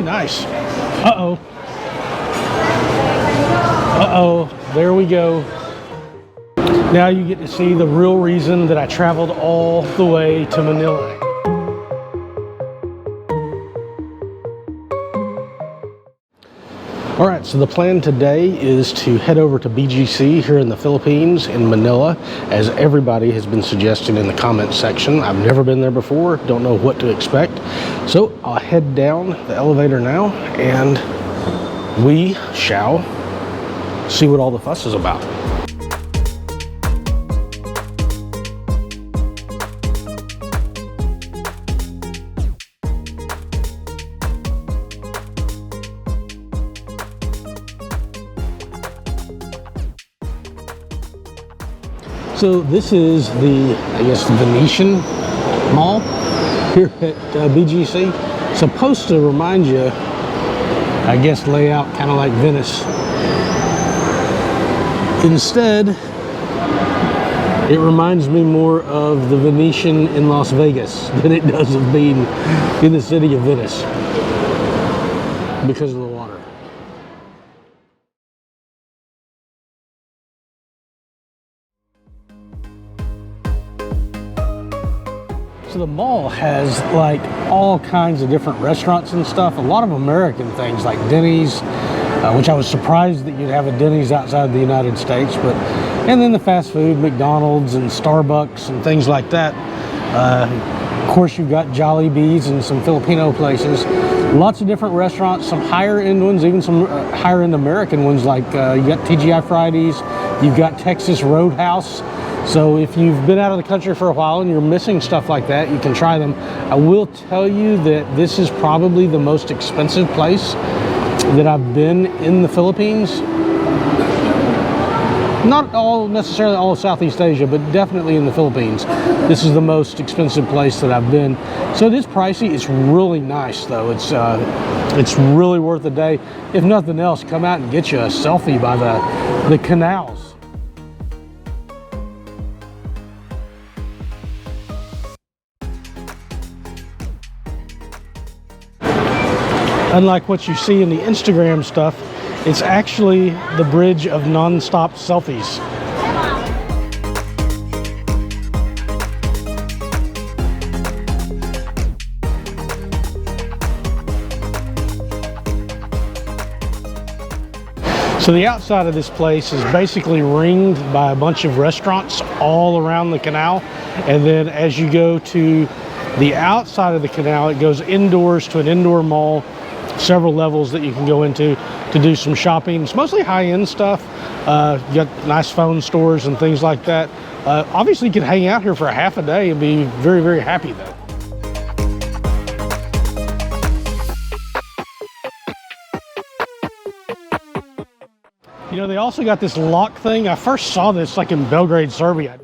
really nice. Uh-oh. Uh-oh, there we go. Now you get to see the real reason that I traveled all the way to Manila. All right, so the plan today is to head over to BGC here in the Philippines in Manila, as everybody has been suggesting in the comments section. I've never been there before, don't know what to expect. So I'll head down the elevator now and we shall see what all the fuss is about. So this is the, I guess, Venetian Mall here at BGC. Supposed to remind you, I guess, layout kind of like Venice. Instead, it reminds me more of the Venetian in Las Vegas than it does of being in the city of Venice because of the water. So the mall has like all kinds of different restaurants and stuff, a lot of American things like Denny's, which I was surprised that you'd have a Denny's outside the United States, but and then the fast food, McDonald's and Starbucks and things like that. Of course, you've got Jollibee's and some Filipino places. Lots of different restaurants, some higher end ones, even some higher end American ones, like you got TGI Fridays, you've got Texas Roadhouse. So if you've been out of the country for a while and you're missing stuff like that, you can try them. I will tell you that this is probably the most expensive place that I've been in the Philippines. Not all necessarily all of Southeast Asia, but definitely in the Philippines. This is the most expensive place that I've been. So it is pricey. It's really nice though. It's really worth the day. If nothing else, come out and get you a selfie by the canals. Unlike what you see in the Instagram stuff, it's actually the bridge of non-stop selfies. So the outside of this place is basically ringed by a bunch of restaurants all around the canal. And then as you go to the outside of the canal, it goes indoors to an indoor mall, several levels that you can go into to do some shopping. It's mostly high-end stuff. You got nice phone stores and things like that. Obviously you could hang out here for a half a day and be very, very happy though. You know, they also got this lock thing. I first saw this like in Belgrade, Serbia.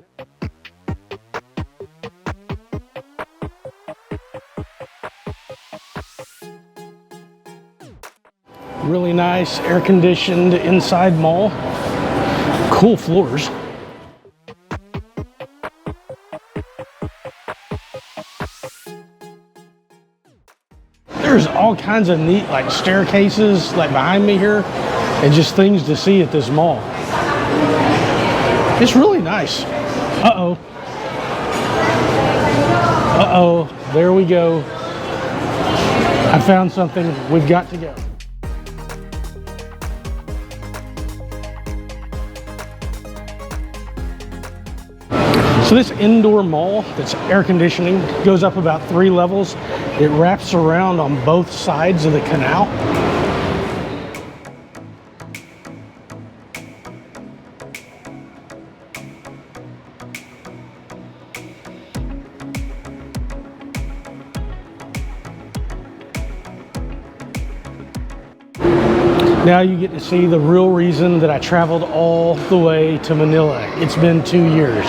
Really nice, air-conditioned inside mall. Cool floors. There's all kinds of neat like staircases like behind me here and just things to see at this mall. It's really nice. Uh-oh. Uh-oh, there we go. I found something. We've got to go. So this indoor mall that's air conditioning goes up about 3 levels. It wraps around on both sides of the canal. Now you get to see the real reason that I traveled all the way to Manila. It's been 2 years.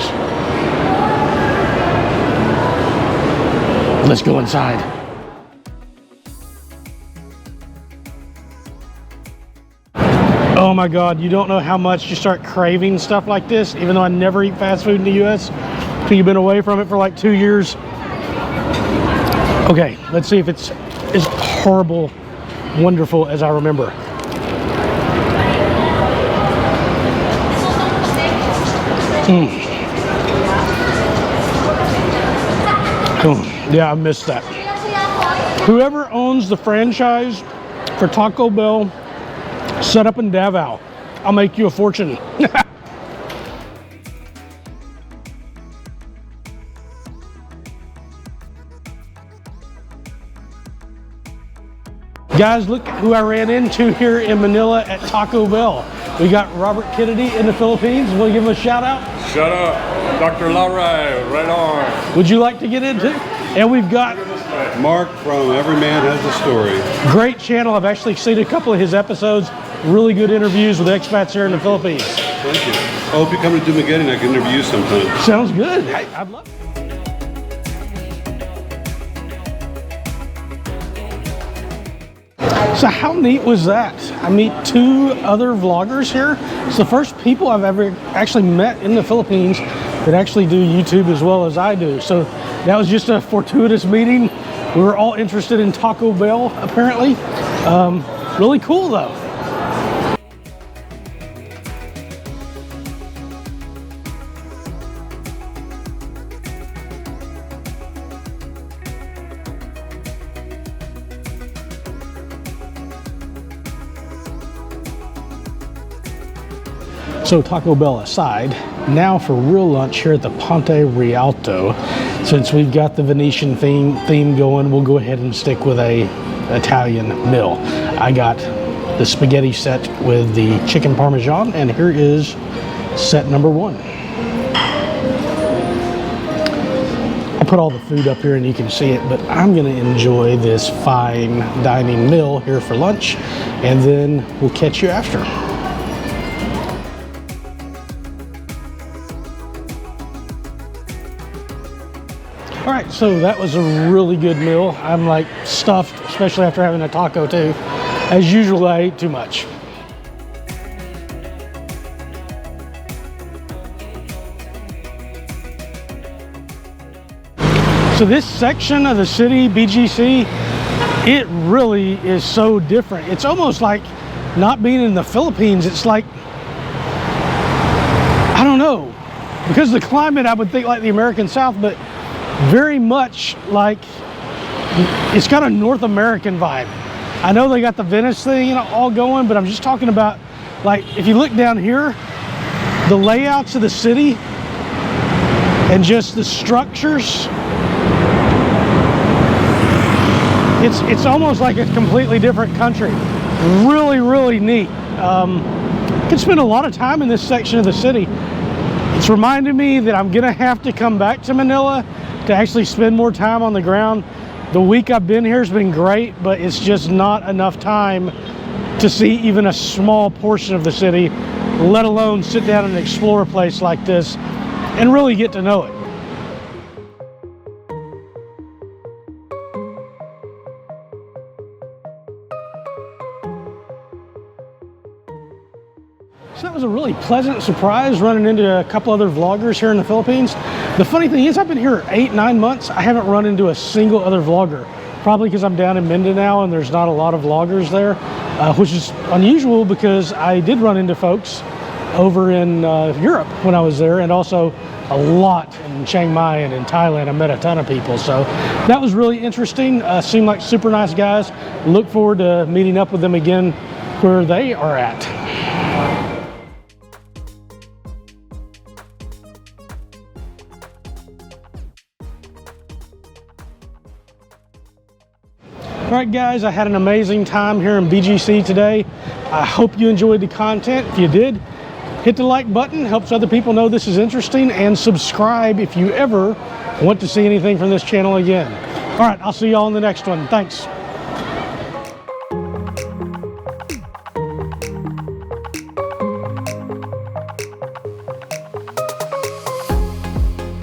Let's go inside. Oh my God, you don't know how much you start craving stuff like this, even though I never eat fast food in the US. So you've been away from it for like 2 years. Okay, let's see if it's as horrible wonderful as I remember. Oh, yeah, I missed that. Whoever owns the franchise for Taco Bell, set up in Davao. I'll make you a fortune. Guys, look who I ran into here in Manila at Taco Bell. We got Robert Kennedy in the Philippines. Want to give him a shout out? Shout out, Dr. Laurai, right on. Would you like to get into? And we've got Mark from Every Man Has a Story. Great channel. I've actually seen a couple of his episodes. Really good interviews with expats here in the Philippines. Thank you. I hope you come to Dumaguete and I can interview you sometime. Sounds good. I'd love it. So how neat was that? I meet 2 other vloggers here. It's the first people I've ever actually met in the Philippines that actually do YouTube as well as I do. So that was just a fortuitous meeting. We were all interested in Taco Bell, apparently. Really cool though. So Taco Bell aside, now for real lunch here at the Ponte Rialto. Since we've got the Venetian theme going, we'll go ahead and stick with a Italian meal. I got the spaghetti set with the chicken parmesan, and here is set number 1. I put all the food up here and you can see it, but I'm gonna enjoy this fine dining meal here for lunch, and then we'll catch you after. All right, so that was a really good meal. I'm like stuffed, especially after having a taco too. As usual, I ate too much. So this section of the city, BGC, it really is so different. It's almost like not being in the Philippines. It's like, I don't know, because of the climate, I would think like the American South, but very much like it's got a North American vibe. I know they got the Venice thing, you know, all going, but I'm just talking about, like, if you look down here, the layouts of the city and just the structures, it's almost like a completely different country. Really, really neat. Could spend a lot of time in this section of the city. It's reminded me that I'm gonna have to come back to Manila to actually spend more time on the ground. The week I've been here has been great, but it's just not enough time to see even a small portion of the city, let alone sit down and explore a place like this and really get to know it. So that was a really pleasant surprise running into a couple other vloggers here in the Philippines. The funny thing is I've been here 8-9 months. I haven't run into a single other vlogger, probably because I'm down in Mindanao and there's not a lot of vloggers there, which is unusual because I did run into folks over in Europe when I was there, and also a lot in Chiang Mai and in Thailand. I met a ton of people, so that was really interesting. Seemed like super nice guys. Look forward to meeting up with them again where they are at. All right, guys, I had an amazing time here in BGC today. I hope you enjoyed the content. If you did, hit the like button. Helps other people know this is interesting, and subscribe if you ever want to see anything from this channel again. All right, I'll see y'all in the next one. Thanks.